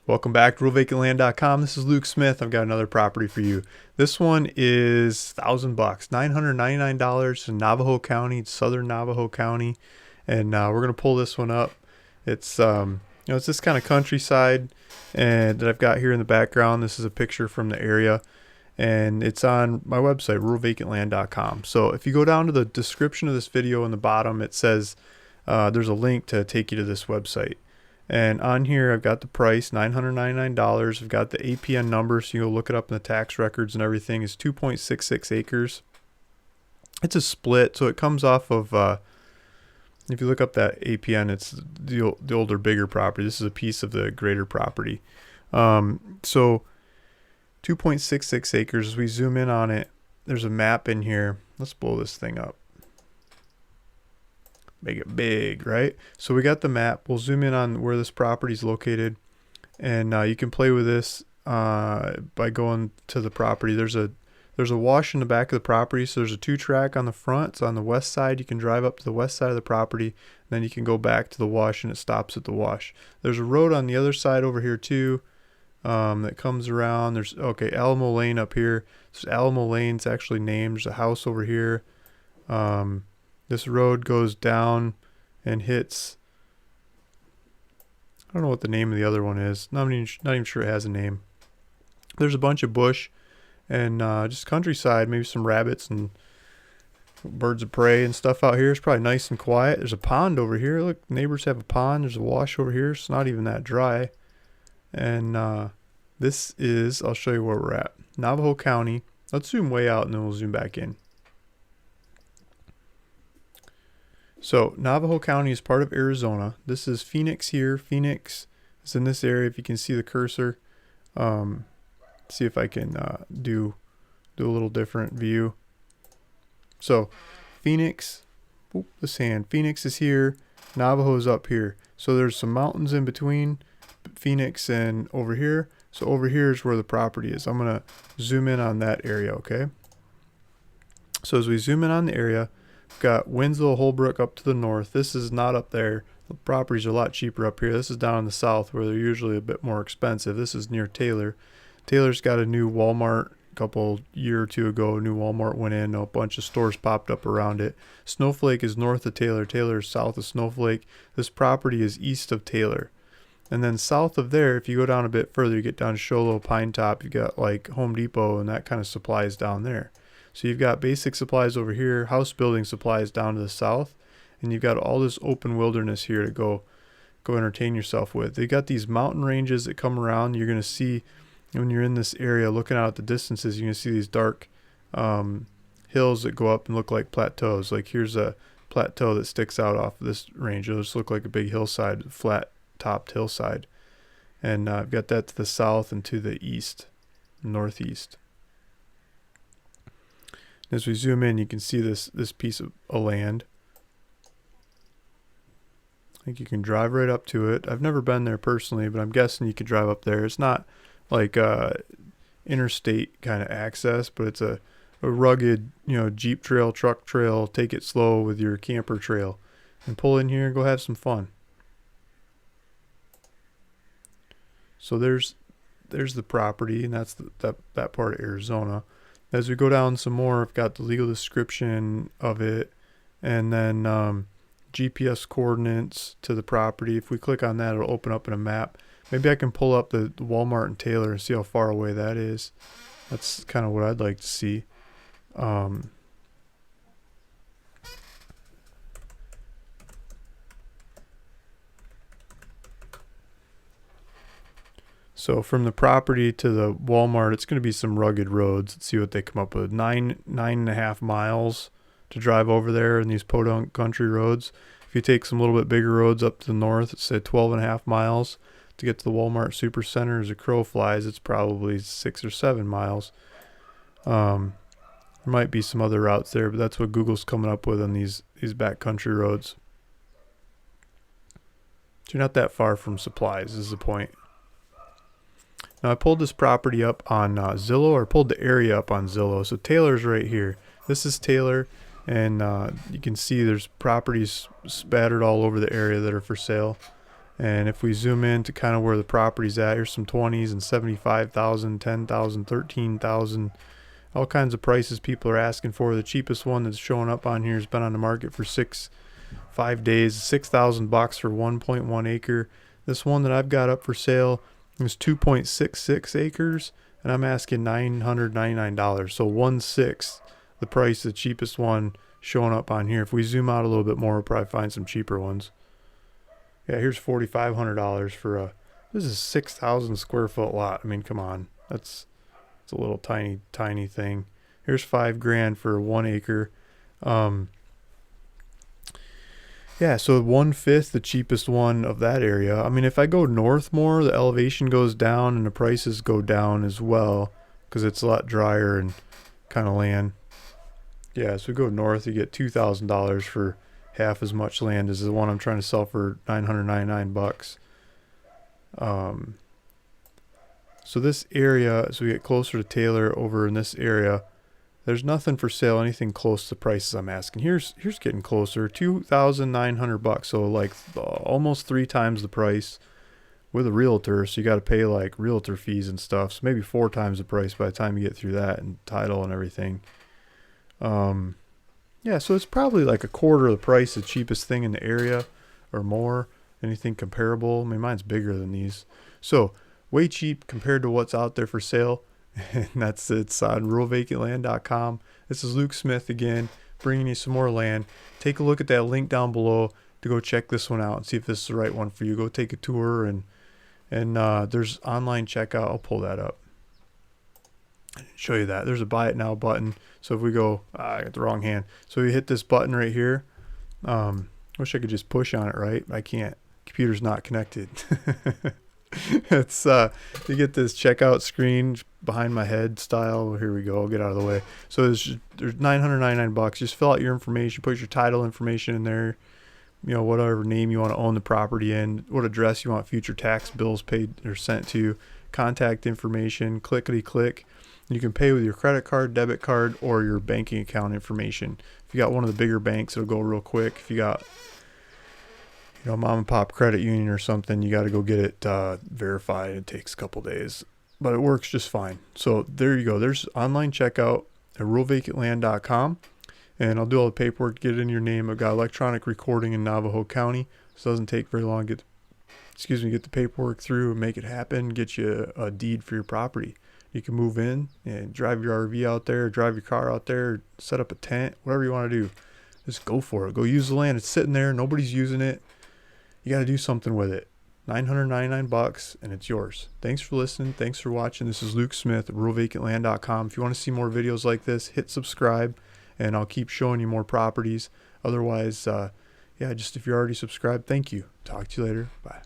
Welcome back to RealVacantLand.com. This is Luke Smith. I've got another property for you. This one is $1,000, $999 in Navajo County, southern Navajo County, and we're gonna pull this one up. It's it's this kind of countryside, and that I've got here in the background. This is a picture from the area, and it's on my website, RealVacantLand.com. So if you go down to the description of this video in the bottom, it says there's a link to take you to this website. And on here, I've got the price, $999. I've got the APN number, so you go look it up in the tax records and everything. It's 2.66 acres. It's a split, so it comes off of, if you look up that APN, it's the older, bigger property. This is a piece of the greater property. So 2.66 acres. As we zoom in on it, there's a map in here. Let's blow this thing up. Make it big, right? So we got the map. We'll zoom in on where this property is located, and you can play with this by going to the property. There's a wash in the back of the property, so there's a 2-track on the front. So on the west side, you can drive up to the west side of the property, and then you can go back to the wash, and it stops at the wash. There's a road on the other side over here too that comes around. There's Alamo Lane up here. There's Alamo Lane's actually named. There's a house over here. This road goes down and hits, I don't know what the name of the other one is. Not even sure it has a name. There's a bunch of bush and just countryside, maybe some rabbits and birds of prey and stuff out here. It's probably nice and quiet. There's a pond over here. Look, neighbors have a pond. There's a wash over here. It's not even that dry. And this is, I'll show you where we're at. Navajo County. Let's zoom way out and then we'll zoom back in. So Navajo County is part of Arizona. This is Phoenix here. Phoenix is in this area. If you can see the cursor, see if I can do a little different view. So Phoenix, this hand. Phoenix is here. Navajo is up here. So there's some mountains in between Phoenix and over here. So over here is where the property is. I'm gonna zoom in on that area. Okay. So as we zoom in on the area, got Winslow, Holbrook up to the north. This is not up there. The properties are a lot cheaper up here. This is down in the south where they're usually a bit more expensive. This is near Taylor. Taylor's got a new Walmart year or two ago. A new Walmart went in. A bunch of stores popped up around it. Snowflake is north of Taylor. Taylor is south of Snowflake. This property is east of Taylor. And then south of there, if you go down a bit further, you get down to Sholo, Pine Top. You got like Home Depot and that kind of supplies down there. So you've got basic supplies over here, house building supplies down to the south, and you've got all this open wilderness here to go entertain yourself with. They got these mountain ranges that come around. You're going to see when you're in this area looking out at the distances, you're going to see these dark hills that go up and look like plateaus. Like here's a plateau that sticks out off of this range. It'll just look like a big hillside, flat topped hillside. And I've got that to the south and to the east, northeast. As we zoom in, you can see this piece of land. I think you can drive right up to it. I've never been there personally, but I'm guessing you could drive up there. It's not like interstate kind of access, but it's a rugged, Jeep trail, truck trail. Take it slow with your camper trail, and pull in here and go have some fun. So there's the property, and that's that part of Arizona. As we go down some more, I've got the legal description of it, and then GPS coordinates to the property. If we click on that, it'll open up in a map. Maybe I can pull up the Walmart in Taylor and see how far away that is. That's kind of what I'd like to see. So from the property to the Walmart, it's going to be some rugged roads. Let's see what they come up with. 9.5 miles to drive over there in these podunk country roads. If you take some little bit bigger roads up to the north, it's say 12.5 miles to get to the Walmart Supercenter. As a crow flies, it's probably 6 or 7 miles. There might be some other routes there, but that's what Google's coming up with on these backcountry roads. So you're not that far from supplies is the point. Now I pulled this property up on Zillow, or pulled the area up on Zillow. So Taylor's right here. This is Taylor, and you can see there's properties spattered all over the area that are for sale. And if we zoom in to kind of where the property's at, here's some 20s and 75,000, 10,000, 13,000, all kinds of prices people are asking for. The cheapest one that's showing up on here has been on the market for 5 days, $6,000 for 1.1 acre. This one that I've got up for sale is 2.66 acres, and I'm asking $999. So 1/6 the price, the cheapest one showing up on here. If we zoom out a little bit more, we'll probably find some cheaper ones. Yeah, here's $4,500 for this is 6,000 square foot lot. I mean, come on, it's a little tiny thing. Here's $5,000 for 1 acre. Yeah, so 1/5 the cheapest one of that area. I mean, if I go north more, the elevation goes down and the prices go down as well because it's a lot drier and kind of land. Yeah, so we go north, you get $2,000 for half as much land as the one I'm trying to sell for $999. So this area, as we get closer to Taylor over in this area, there's nothing for sale, anything close to the prices I'm asking. Here's getting closer, $2,900. So like almost 3 times the price with a realtor. So you got to pay like realtor fees and stuff. So maybe 4 times the price by the time you get through that and title and everything. Yeah, so it's probably like a quarter of the price, the cheapest thing in the area or more. Anything comparable. I mean, mine's bigger than these. So way cheap compared to what's out there for sale. And it's on ruralvacantland.com. This is Luke Smith again, bringing you some more land. Take a look at that link down below to go check this one out and see if this is the right one for you. Go take a tour and there's online checkout. I'll pull that up and show you that. There's a buy it now button. So if we go, I got the wrong hand. So we hit this button right here. Wish I could just push on it, right? I can't. Computer's not connected. It's you get this checkout screen behind my head style. Here we go. I'll get out of the way. So there's $999. Just fill out your information, put your title information in there, you know, whatever name you want to own the property in, what address you want future tax bills paid or sent to, contact information, clickety click. You can pay with your credit card, debit card, or your banking account information. If you got one of the bigger banks, it'll go real quick. If you got, you know, mom and pop credit union or something, you got to go get it verified. It takes a couple days, but it works just fine. So there you go. There's online checkout at ruralvacantland.com, and I'll do all the paperwork to get it in your name. I've got electronic recording in Navajo County, so it doesn't take very long to get the paperwork through and make it happen, get you a deed for your property. You can move in and drive your RV out there, drive your car out there, set up a tent, whatever you want to do. Just go for it. Go use the land. It's sitting there. Nobody's using it. You got to do something with it. $999 and it's yours. Thanks for listening. Thanks for watching. This is Luke Smith at ruralvacantland.com. If you want to see more videos like this, hit subscribe and I'll keep showing you more properties. Otherwise, yeah, just if you're already subscribed, thank you. Talk to you later. Bye.